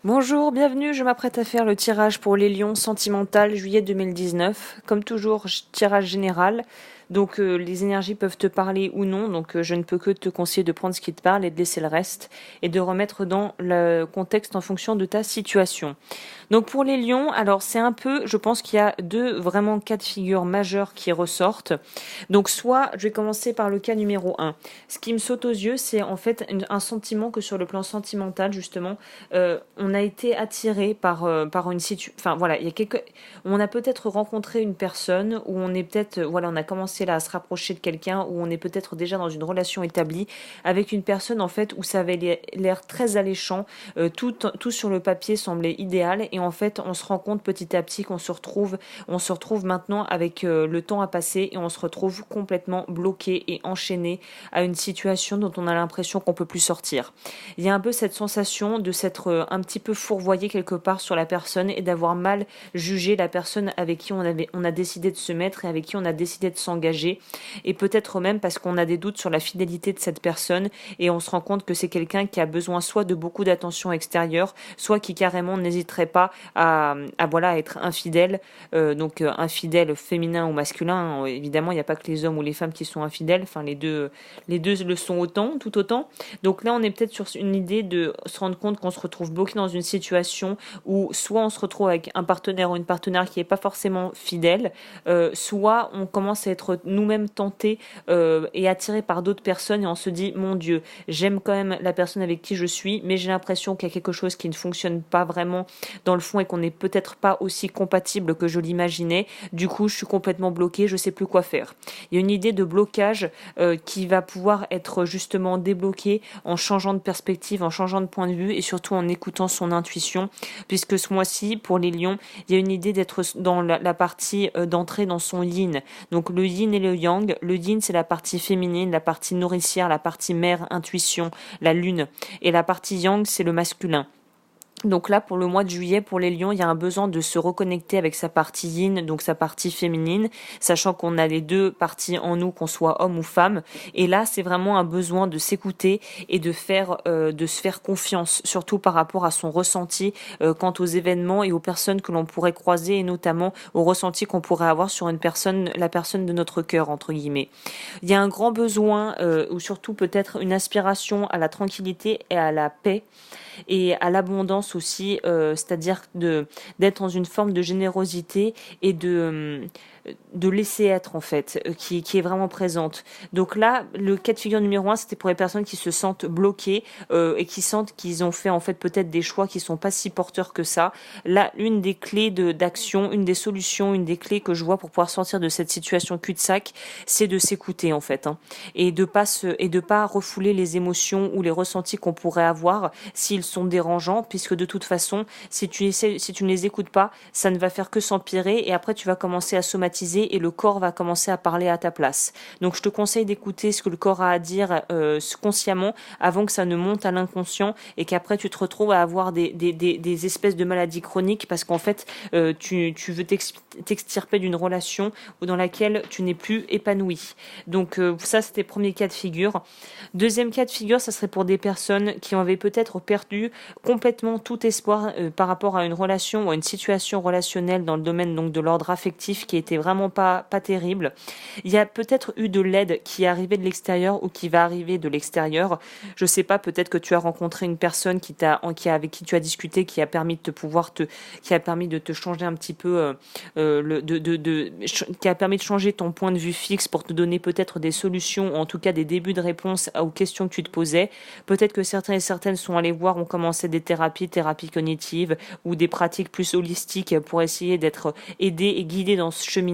Bonjour, bienvenue, je m'apprête à faire le tirage pour les lions sentimental juillet 2019. Comme toujours, tirage général, donc les énergies peuvent te parler ou non, donc je ne peux que te conseiller de prendre ce qui te parle et de laisser le reste, et de remettre dans le contexte en fonction de ta situation. Donc pour les lions, alors c'est un peu, je pense qu'il y a deux vraiment cas de figure majeurs qui ressortent. Donc soit, je vais commencer par le cas numéro un. Ce qui me saute aux yeux, c'est en fait un sentiment que sur le plan sentimental, justement, on a été attiré par une situation. Enfin voilà, on a peut-être rencontré une personne où on est peut-être, voilà, on a commencé là à se rapprocher de quelqu'un, où on est peut-être déjà dans une relation établie avec une personne en fait où ça avait l'air très alléchant, tout sur le papier semblait idéal et en fait on se rend compte petit à petit on se retrouve maintenant avec le temps à passer et on se retrouve complètement bloqué et enchaîné à une situation dont on a l'impression qu'on peut plus sortir. Il y a un peu cette sensation de s'être un petit peu fourvoyé quelque part sur la personne et d'avoir mal jugé la personne avec qui on a décidé de se mettre et avec qui on a décidé de s'engager, et peut-être même parce qu'on a des doutes sur la fidélité de cette personne et on se rend compte que c'est quelqu'un qui a besoin soit de beaucoup d'attention extérieure, soit qui carrément n'hésiterait pas à voilà, être infidèle, donc infidèle féminin ou masculin. Évidemment, il n'y a pas que les hommes ou les femmes qui sont infidèles, enfin les deux le sont autant, tout autant. Donc là, on est peut-être sur une idée de se rendre compte qu'on se retrouve bloqué dans une situation où soit on se retrouve avec un partenaire ou une partenaire qui n'est pas forcément fidèle, soit on commence à être nous-mêmes tentés et attirés par d'autres personnes et on se dit, mon Dieu, j'aime quand même la personne avec qui je suis, mais j'ai l'impression qu'il y a quelque chose qui ne fonctionne pas vraiment dans le fond et qu'on n'est peut-être pas aussi compatible que je l'imaginais. Du coup, je suis complètement bloquée, je sais plus quoi faire. Il y a une idée de blocage qui va pouvoir être justement débloquée en changeant de perspective, en changeant de point de vue et surtout en écoutant son intuition, puisque ce mois-ci, pour les lions, il y a une idée d'être dans la partie d'entrer dans son yin. Donc le yin et le yang. Le yin, c'est la partie féminine, la partie nourricière, la partie mère, intuition, la lune. Et la partie yang, c'est le masculin. Donc là, pour le mois de juillet, pour les lions, il y a un besoin de se reconnecter avec sa partie yin, donc sa partie féminine, sachant qu'on a les deux parties en nous, qu'on soit homme ou femme. Et là, c'est vraiment un besoin de s'écouter et de se faire confiance, surtout par rapport à son ressenti quant aux événements et aux personnes que l'on pourrait croiser, et notamment au ressenti qu'on pourrait avoir sur une personne, la personne de notre cœur, entre guillemets. Il y a un grand besoin, ou surtout peut-être une aspiration à la tranquillité et à la paix et à l'abondance aussi, c'est-à-dire d'être dans une forme de générosité et de laisser être en fait, qui est vraiment présente. Donc là, le cas de figure numéro un, c'était pour les personnes qui se sentent bloquées et qui sentent qu'ils ont fait en fait peut-être des choix qui sont pas si porteurs que ça. Là, une des clés d'action, une des solutions, une des clés que je vois pour pouvoir sortir de cette situation cul-de-sac, c'est de s'écouter en fait, hein, et de pas refouler les émotions ou les ressentis qu'on pourrait avoir s'ils sont dérangeants, puisque de toute façon, si tu ne les écoutes pas, ça ne va faire que s'empirer et après tu vas commencer à somatiser et le corps va commencer à parler à ta place. Donc je te conseille d'écouter ce que le corps a à dire consciemment avant que ça ne monte à l'inconscient et qu'après tu te retrouves à avoir des espèces de maladies chroniques parce qu'en fait tu veux t'extirper d'une relation dans laquelle tu n'es plus épanoui. Donc ça c'était le premier cas de figure. Deuxième cas de figure, ça serait pour des personnes qui avaient peut-être perdu complètement tout espoir par rapport à une relation ou à une situation relationnelle dans le domaine donc de l'ordre affectif qui était vraiment pas terrible. Il y a peut-être eu de l'aide qui est arrivée de l'extérieur ou qui va arriver de l'extérieur. Je sais pas, peut-être que tu as rencontré une personne avec qui tu as discuté, qui a permis de te changer un petit peu, qui a permis de changer ton point de vue fixe pour te donner peut-être des solutions, ou en tout cas des débuts de réponse aux questions que tu te posais. Peut-être que certains et certaines sont allés voir, ont commencé des thérapies cognitives ou des pratiques plus holistiques pour essayer d'être aidés et guidés dans ce cheminement.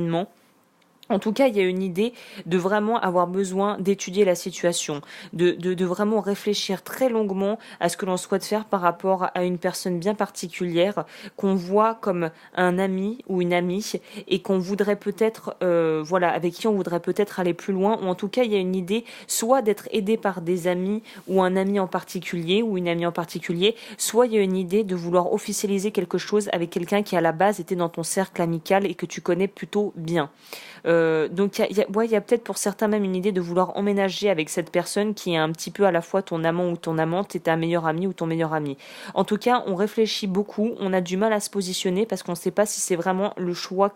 En tout cas, il y a une idée de vraiment avoir besoin d'étudier la situation, de vraiment réfléchir très longuement à ce que l'on souhaite faire par rapport à une personne bien particulière qu'on voit comme un ami ou une amie et qu'on voudrait peut-être, voilà, avec qui on voudrait peut-être aller plus loin. Ou en tout cas, il y a une idée soit d'être aidé par des amis ou un ami en particulier ou une amie en particulier, soit il y a une idée de vouloir officialiser quelque chose avec quelqu'un qui à la base était dans ton cercle amical et que tu connais plutôt bien. Donc il y a peut-être pour certains même une idée de vouloir emménager avec cette personne qui est un petit peu à la fois ton amant ou ton amante et ta meilleure amie ou ton meilleur ami. En tout cas, on réfléchit beaucoup, on a du mal à se positionner parce qu'on ne sait pas si c'est vraiment le choix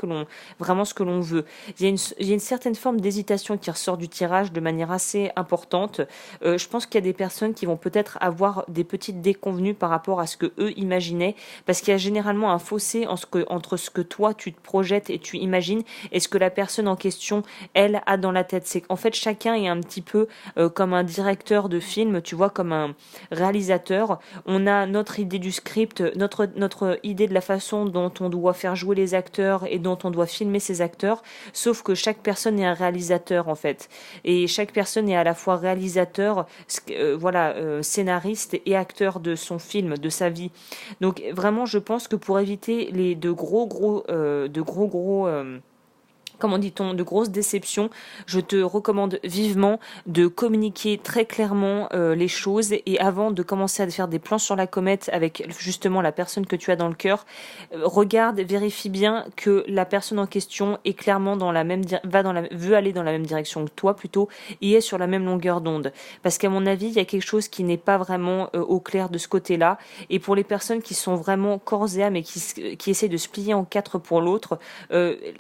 vraiment ce que l'on veut. Il y a une certaine forme d'hésitation qui ressort du tirage de manière assez importante. Je pense qu'il y a des personnes qui vont peut-être avoir des petites déconvenues par rapport à ce que eux imaginaient, parce qu'il y a généralement un fossé entre ce que toi tu te projettes et tu imagines et ce que la personne en question, elle, a dans la tête. C'est qu'en fait, chacun est un petit peu comme un directeur de film, tu vois, comme un réalisateur. On a notre idée du script, notre idée de la façon dont on doit faire jouer les acteurs et dont on doit filmer ces acteurs, sauf que chaque personne est un réalisateur, en fait. Et chaque personne est à la fois réalisateur, scénariste et acteur de son film, de sa vie. Donc vraiment, je pense que pour éviter comment dit-on, de grosses déceptions, je te recommande vivement de communiquer très clairement les choses et avant de commencer à faire des plans sur la comète avec justement la personne que tu as dans le cœur, regarde, vérifie bien que la personne en question est clairement veut aller dans la même direction que toi plutôt et est sur la même longueur d'onde. Parce qu'à mon avis, il y a quelque chose qui n'est pas vraiment au clair de ce côté-là. Et pour les personnes qui sont vraiment corps et âme et qui essaient de se plier en quatre pour l'autre,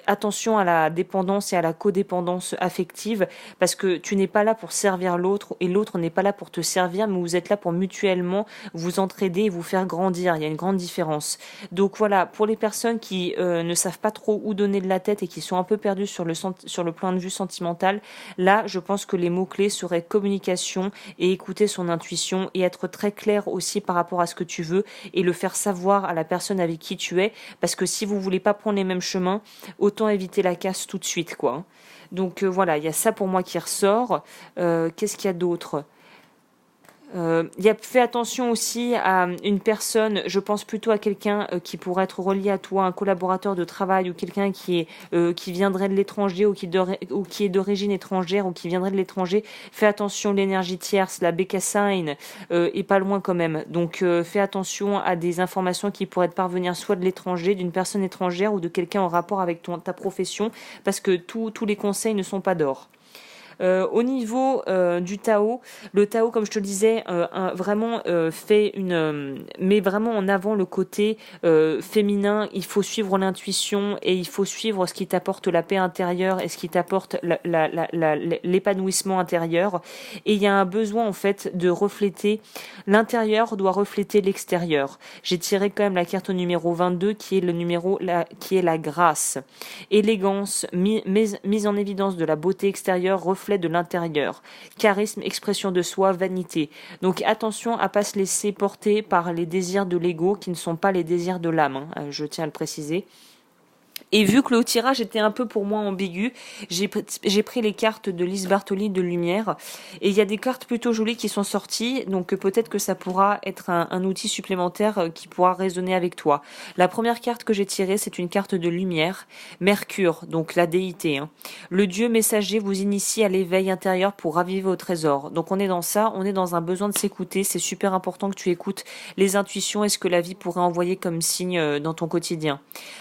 attention à la dépendance et à la codépendance affective, parce que tu n'es pas là pour servir l'autre et l'autre n'est pas là pour te servir, mais vous êtes là pour mutuellement vous entraider et vous faire grandir. Il y a une grande différence. Donc voilà, pour les personnes qui ne savent pas trop où donner de la tête et qui sont un peu perdues sur le point de vue sentimental, là, je pense que les mots-clés seraient communication et écouter son intuition et être très clair aussi par rapport à ce que tu veux et le faire savoir à la personne avec qui tu es, parce que si vous voulez pas prendre les mêmes chemins, autant éviter la casse tout de suite, quoi. Donc voilà, il y a ça pour moi qui ressort. Qu'est-ce qu'il y a d'autre ? Fais attention aussi à une personne, je pense plutôt à quelqu'un qui pourrait être relié à toi, un collaborateur de travail ou quelqu'un qui viendrait de l'étranger ou qui est d'origine étrangère ou qui viendrait de l'étranger. Fais attention, l'énergie tierce, la bécassine est pas loin quand même. Donc fais attention à des informations qui pourraient te parvenir soit de l'étranger, d'une personne étrangère ou de quelqu'un en rapport avec ta profession, parce que tous les conseils ne sont pas d'or. Au niveau du Tao, le Tao, comme je te le disais, vraiment met vraiment en avant le côté féminin. Il faut suivre l'intuition et il faut suivre ce qui t'apporte la paix intérieure et ce qui t'apporte l'épanouissement intérieur. Et il y a un besoin en fait de refléter, l'intérieur doit refléter l'extérieur. J'ai tiré quand même la carte au numéro 22 qui est la grâce, élégance, mise en évidence de la beauté extérieure, reflet de l'intérieur, charisme, expression de soi, vanité. Donc attention à pas se laisser porter par les désirs de l'ego qui ne sont pas les désirs de l'âme, hein, je tiens à le préciser. Et vu que le tirage était un peu pour moi ambigu, j'ai pris les cartes de Lise Bartoli de Lumière. Et il y a des cartes plutôt jolies qui sont sorties, donc peut-être que ça pourra être un outil supplémentaire qui pourra résonner avec toi. La première carte que j'ai tirée, c'est une carte de Lumière, Mercure, donc la déité. Hein. Le dieu messager vous initie à l'éveil intérieur pour raviver au trésor. Donc on est dans ça, on est dans un besoin de s'écouter. C'est super important que tu écoutes les intuitions et ce que la vie pourrait envoyer comme signe dans ton quotidien.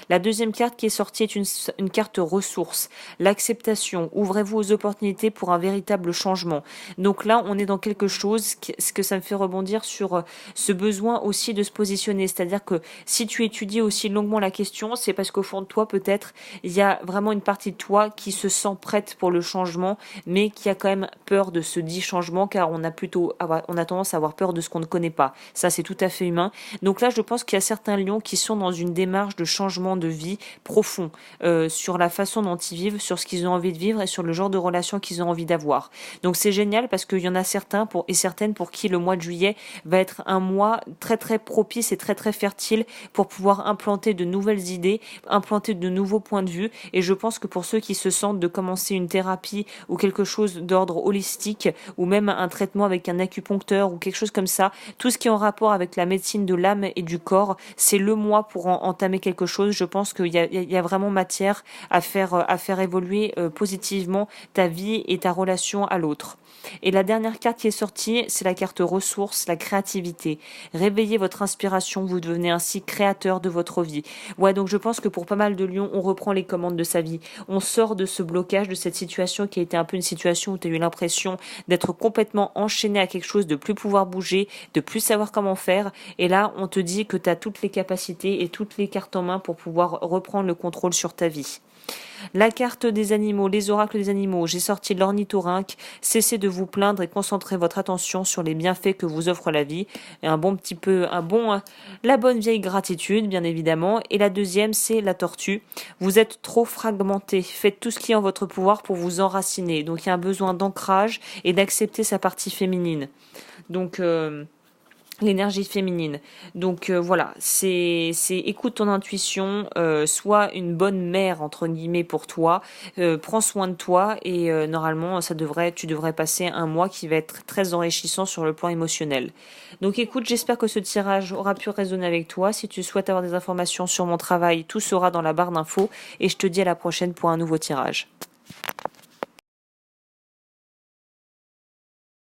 La deuxième carte qui est sortie est une carte ressource, l'acceptation. Ouvrez-vous aux opportunités pour un véritable changement. Donc là, on est dans quelque chose, ce que ça me fait rebondir sur ce besoin aussi de se positionner. C'est-à-dire que si tu étudies aussi longuement la question, c'est parce qu'au fond de toi, peut-être, il y a vraiment une partie de toi qui se sent prête pour le changement, mais qui a quand même peur de ce dit changement, car on a tendance à avoir peur de ce qu'on ne connaît pas. Ça, c'est tout à fait humain. Donc là, je pense qu'il y a certains lions qui sont dans une démarche de changement de vie profond, sur la façon dont ils vivent, sur ce qu'ils ont envie de vivre et sur le genre de relation qu'ils ont envie d'avoir. Donc c'est génial parce qu'il y en a certains et certaines pour qui le mois de juillet va être un mois très très propice et très très fertile pour pouvoir implanter de nouvelles idées, implanter de nouveaux points de vue. Et je pense que pour ceux qui se sentent de commencer une thérapie ou quelque chose d'ordre holistique ou même un traitement avec un acupuncteur ou quelque chose comme ça, tout ce qui est en rapport avec la médecine de l'âme et du corps, c'est le mois pour entamer quelque chose. Je pense qu'il y a a vraiment matière à faire évoluer positivement ta vie et ta relation à l'autre. Et la dernière carte qui est sortie, c'est la carte ressources, la créativité. Réveillez votre inspiration, vous devenez ainsi créateur de votre vie. Ouais, donc je pense que pour pas mal de lions, on reprend les commandes de sa vie. On sort de ce blocage, de cette situation qui a été un peu une situation où tu as eu l'impression d'être complètement enchaîné à quelque chose, de plus pouvoir bouger, de plus savoir comment faire. Et là, on te dit que tu as toutes les capacités et toutes les cartes en main pour pouvoir reprendre le contrôle sur ta vie. La carte des animaux, les oracles des animaux, j'ai sorti l'ornithorynque, cessez de vous plaindre et concentrez votre attention sur les bienfaits que vous offre la vie. Et la bonne vieille gratitude, bien évidemment. Et la deuxième, c'est la tortue. Vous êtes trop fragmenté, faites tout ce qui est en votre pouvoir pour vous enraciner. Donc il y a un besoin d'ancrage et d'accepter sa partie féminine. Donc l'énergie féminine. Donc voilà, c'est écoute ton intuition, sois une bonne mère entre guillemets pour toi, prends soin de toi et normalement tu devrais passer un mois qui va être très enrichissant sur le plan émotionnel. Donc écoute, j'espère que ce tirage aura pu résonner avec toi. Si tu souhaites avoir des informations sur mon travail, tout sera dans la barre d'infos et je te dis à la prochaine pour un nouveau tirage.